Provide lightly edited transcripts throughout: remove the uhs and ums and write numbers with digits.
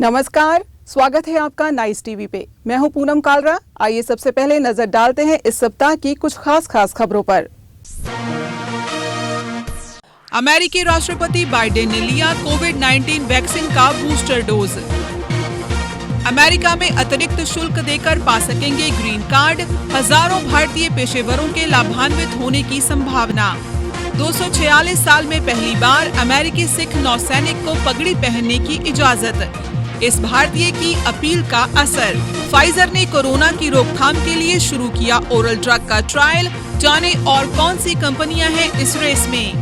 नमस्कार, स्वागत है आपका नाइस टीवी पे। मैं हूं पूनम कालरा। आइए सबसे पहले नजर डालते हैं इस सप्ताह की कुछ खास खबरों पर। अमेरिकी राष्ट्रपति बाइडेन ने लिया कोविड-19 वैक्सीन का बूस्टर डोज। अमेरिका में अतिरिक्त शुल्क देकर पा सकेंगे ग्रीन कार्ड। हजारों भारतीय पेशेवरों के लाभान्वित होने की संभावना। 246 साल में पहली बार अमेरिकी सिख नौसैनिक को पगड़ी पहनने की इजाजत। इस भारतीय की अपील का असर। फाइजर ने कोरोना की रोकथाम के लिए शुरू किया ओरल ड्रग का ट्रायल। जाने और कौन सी कंपनियां हैं इस रेस में।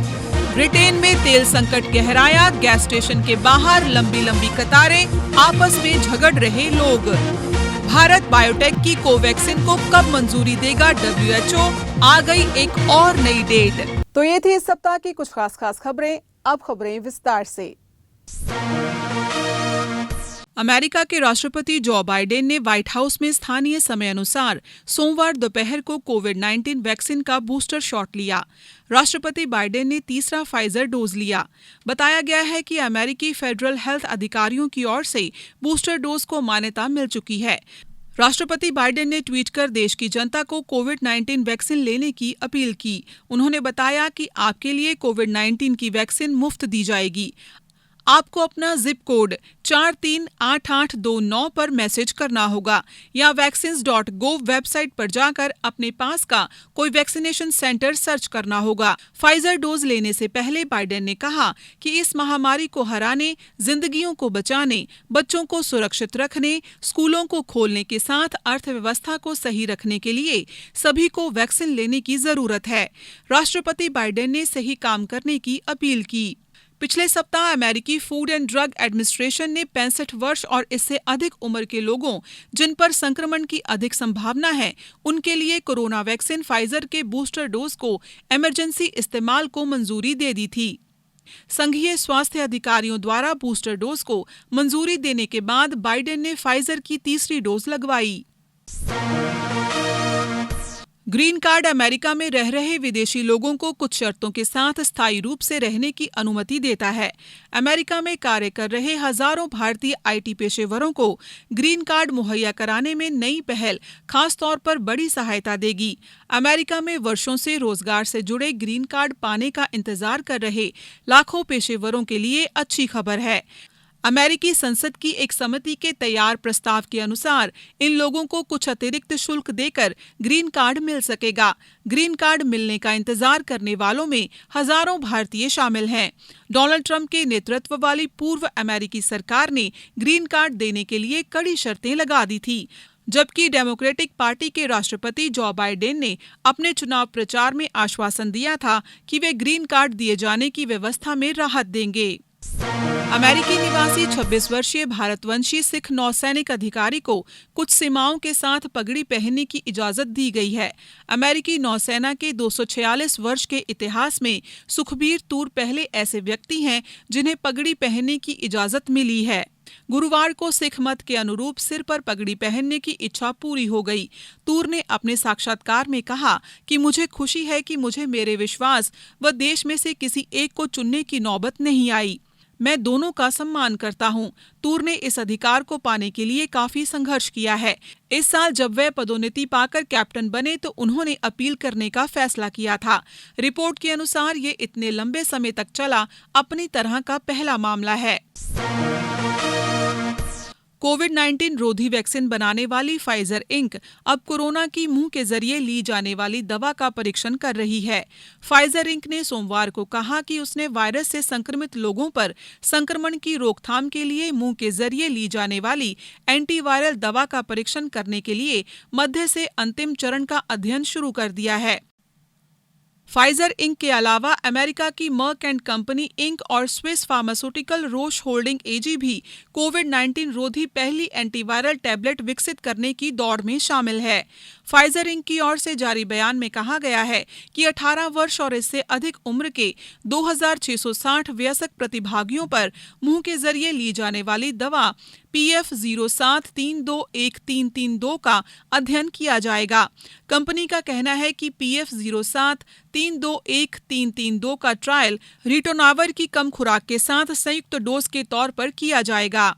ब्रिटेन में तेल संकट गहराया। गैस स्टेशन के बाहर लंबी कतारें, आपस में झगड़ रहे लोग। भारत बायोटेक की कोवैक्सीन को कब मंजूरी देगा WHO, आ गई एक और नई डेट। तो ये थी इस सप्ताह की कुछ खास खबरें। अब खबरें विस्तार से। अमेरिका के राष्ट्रपति जो बाइडेन ने व्हाइट हाउस में स्थानीय समय अनुसार सोमवार दोपहर को कोविड-19 वैक्सीन का बूस्टर शॉट लिया। राष्ट्रपति बाइडेन ने तीसरा फाइजर डोज लिया। बताया गया है कि अमेरिकी फेडरल हेल्थ अधिकारियों की ओर से बूस्टर डोज को मान्यता मिल चुकी है। राष्ट्रपति बाइडेन ने ट्वीट कर देश की जनता को कोविड-19 वैक्सीन लेने की अपील की। उन्होंने बताया कि आपके लिए कोविड-19 की वैक्सीन मुफ्त दी जाएगी। आपको अपना जिप कोड 438829 पर मैसेज करना होगा या vaccines.gov वेबसाइट पर जाकर अपने पास का कोई वैक्सीनेशन सेंटर सर्च करना होगा। फाइजर डोज लेने से पहले बाइडेन ने कहा कि इस महामारी को हराने, जिंदगियों को बचाने, बच्चों को सुरक्षित रखने, स्कूलों को खोलने के साथ अर्थव्यवस्था को सही रखने के लिए सभी को वैक्सीन लेने की जरूरत है। राष्ट्रपति बाइडेन ने सही काम करने की अपील की। पिछले सप्ताह अमेरिकी फूड एंड ड्रग एडमिनिस्ट्रेशन ने 65 वर्ष और इससे अधिक उम्र के लोगों जिन पर संक्रमण की अधिक संभावना है, उनके लिए कोरोना वैक्सीन फाइजर के बूस्टर डोज को इमरजेंसी इस्तेमाल को मंजूरी दे दी थी। संघीय स्वास्थ्य अधिकारियों द्वारा बूस्टर डोज को मंजूरी देने के बाद बाइडेन ने फाइजर की तीसरी डोज लगवाई। ग्रीन कार्ड अमेरिका में रह रहे विदेशी लोगों को कुछ शर्तों के साथ स्थायी रूप से रहने की अनुमति देता है। अमेरिका में कार्य कर रहे हजारों भारतीय IT पेशेवरों को ग्रीन कार्ड मुहैया कराने में नई पहल खास तौर पर बड़ी सहायता देगी। अमेरिका में वर्षों से रोजगार से जुड़े ग्रीन कार्ड पाने का इंतजार कर रहे लाखों पेशेवरों के लिए अच्छी खबर है। अमेरिकी संसद की एक समिति के तैयार प्रस्ताव के अनुसार इन लोगों को कुछ अतिरिक्त शुल्क देकर ग्रीन कार्ड मिल सकेगा। ग्रीन कार्ड मिलने का इंतजार करने वालों में हजारों भारतीय शामिल हैं। डोनाल्ड ट्रंप के नेतृत्व वाली पूर्व अमेरिकी सरकार ने ग्रीन कार्ड देने के लिए कड़ी शर्तें लगा दी थी, जबकि डेमोक्रेटिक पार्टी के राष्ट्रपति जो बाइडेन ने अपने चुनाव प्रचार में आश्वासन दिया था कि वे ग्रीन कार्ड दिए जाने की व्यवस्था में राहत देंगे। अमेरिकी निवासी 26 वर्षीय भारतवंशी सिख नौसैनिक अधिकारी को कुछ सीमाओं के साथ पगड़ी पहनने की इजाजत दी गई है। अमेरिकी नौसेना के 246 वर्ष के इतिहास में सुखबीर तूर पहले ऐसे व्यक्ति हैं जिन्हें पगड़ी पहनने की इजाजत मिली है। गुरुवार को सिख मत के अनुरूप सिर पर पगड़ी पहनने की इच्छा पूरी हो गई। तूर ने अपने साक्षात्कार में कहा कि मुझे खुशी है कि मुझे मेरे विश्वास व देश में से किसी एक को चुनने की नौबत नहीं आई। मैं दोनों का सम्मान करता हूं। तूर ने इस अधिकार को पाने के लिए काफी संघर्ष किया है। इस साल जब वे पदोन्नति पाकर कैप्टन बने तो उन्होंने अपील करने का फैसला किया था। रिपोर्ट के अनुसार ये इतने लंबे समय तक चला अपनी तरह का पहला मामला है। कोविड-19 रोधी वैक्सीन बनाने वाली फाइजर इंक अब कोरोना की मुंह के जरिए ली जाने वाली दवा का परीक्षण कर रही है। फाइजर इंक ने सोमवार को कहा कि उसने वायरस से संक्रमित लोगों पर संक्रमण की रोकथाम के लिए मुंह के जरिए ली जाने वाली एंटीवायरल दवा का परीक्षण करने के लिए मध्य से अंतिम चरण का अध्ययन शुरू कर दिया है। फाइजर इंक के अलावा अमेरिका की मर्क एंड कंपनी इंक और स्विस फार्मास्यूटिकल रोश होल्डिंग AG भी कोविड-19 रोधी पहली एंटीवायरल टैबलेट विकसित करने की दौड़ में शामिल है। फाइजर इंक की ओर से जारी बयान में कहा गया है कि 18 वर्ष और इससे अधिक उम्र के 2660 वयस्क प्रतिभागियों पर मुंह के जरिए ली जाने वाली दवा PF07321332 का अध्ययन किया जाएगा। कंपनी का कहना है कि PF07321332 का ट्रायल रिटोनावर की कम खुराक के साथ संयुक्त डोज के तौर पर किया जाएगा।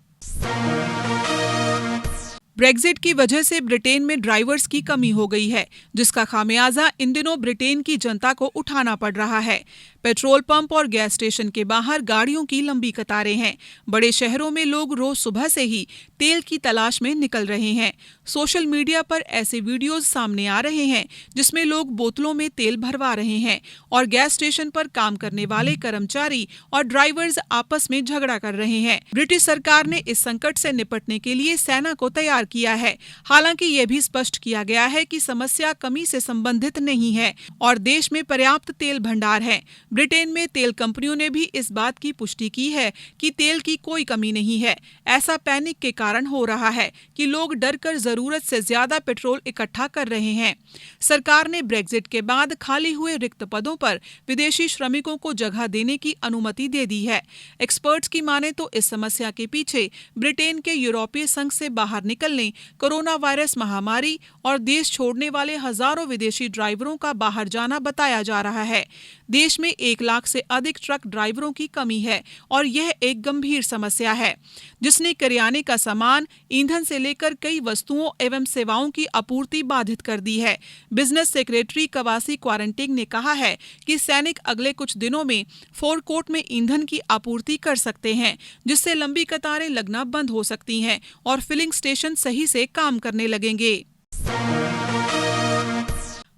ब्रेग्जिट की वजह से ब्रिटेन में ड्राइवर्स की कमी हो गई है, जिसका खामियाजा इन दिनों ब्रिटेन की जनता को उठाना पड़ रहा है। पेट्रोल पंप और गैस स्टेशन के बाहर गाड़ियों की लंबी कतारें हैं। बड़े शहरों में लोग रोज सुबह से ही तेल की तलाश में निकल रहे हैं। सोशल मीडिया पर ऐसे वीडियोज सामने आ रहे हैं जिसमें लोग बोतलों में तेल भरवा रहे हैं और गैस स्टेशन पर काम करने वाले कर्मचारी और ड्राइवर्स आपस में झगड़ा कर रहे हैं। ब्रिटिश सरकार ने इस संकट से निपटने के लिए सेना को तैयार किया है। हालांकि ये भी स्पष्ट किया गया है कि समस्या कमी से संबंधित नहीं है और देश में पर्याप्त तेल भंडार है। ब्रिटेन में तेल कंपनियों ने भी इस बात की पुष्टि की है कि तेल की कोई कमी नहीं है। ऐसा पैनिक के कारण हो रहा है कि लोग डरकर जरूरत से ज्यादा पेट्रोल इकट्ठा कर रहे हैं। सरकार ने ब्रेग्जिट के बाद खाली हुए रिक्त पदों पर विदेशी श्रमिकों को जगह देने की अनुमति दे दी है। एक्सपर्ट्स की माने तो इस समस्या के पीछे ब्रिटेन के यूरोपीय संघ से बाहर निकलने, कोरोना वायरस महामारी और देश छोड़ने वाले हजारों विदेशी ड्राइवरों का बाहर जाना बताया जा रहा है। देश में 1 लाख से अधिक ट्रक ड्राइवरों की कमी है और यह एक गंभीर समस्या है, जिसने किराने का सामान, ईंधन से लेकर कई वस्तुओं एवं सेवाओं की आपूर्ति बाधित कर दी है। बिजनेस सेक्रेटरी कवासी क्वारंटिंग ने कहा है कि सैनिक अगले कुछ दिनों में फोरकोर्ट में ईंधन की आपूर्ति कर सकते हैं, जिससे लंबी कतारें लगना बंद हो सकती हैं और फिलिंग स्टेशन सही से काम करने लगेंगे।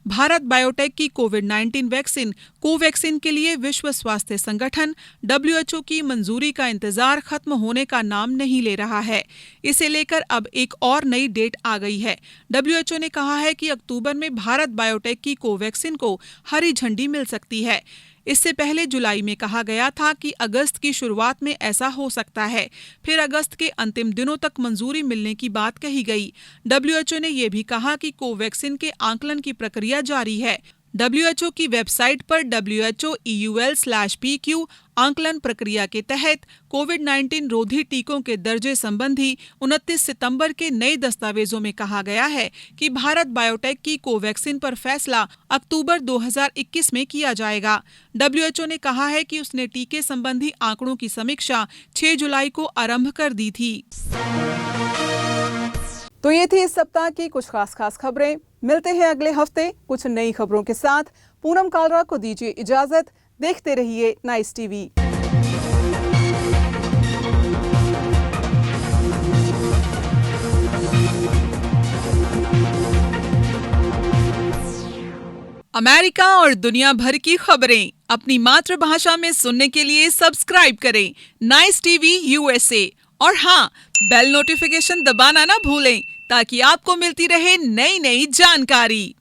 भारत बायोटेक की कोविड-19 वैक्सीन कोवैक्सीन के लिए विश्व स्वास्थ्य संगठन WHO की मंजूरी का इंतजार खत्म होने का नाम नहीं ले रहा है। इसे लेकर अब एक और नई डेट आ गई है। WHO ने कहा है कि अक्टूबर में भारत बायोटेक की कोवैक्सीन को हरी झंडी मिल सकती है। इससे पहले जुलाई में कहा गया था कि अगस्त की शुरुआत में ऐसा हो सकता है। फिर अगस्त के अंतिम दिनों तक मंजूरी मिलने की बात कही गई। WHO ने यह भी कहा कि कोवैक्सीन के आकलन की प्रक्रिया जारी है। WHO की वेबसाइट पर WHO-EUL/PQ आकलन प्रक्रिया के तहत कोविड-19 रोधी टीकों के दर्जे संबंधी 29 सितंबर के नए दस्तावेजों में कहा गया है कि भारत बायोटेक की कोवैक्सीन पर फैसला अक्टूबर 2021 में किया जाएगा। WHO ने कहा है कि उसने टीके संबंधी आंकड़ों की समीक्षा 6 जुलाई को आरंभ कर दी थी। तो ये थी इस सप्ताह की कुछ खास खबरें। मिलते हैं अगले हफ्ते कुछ नई खबरों के साथ। पूनम कालरा को दीजिए इजाजत। देखते रहिए नाइस टीवी। अमेरिका और दुनिया भर की खबरें अपनी मातृभाषा में सुनने के लिए सब्सक्राइब करें नाइस टीवी USA और हाँ, बेल नोटिफिकेशन दबाना ना भूलें ताकि आपको मिलती रहे नई जानकारी।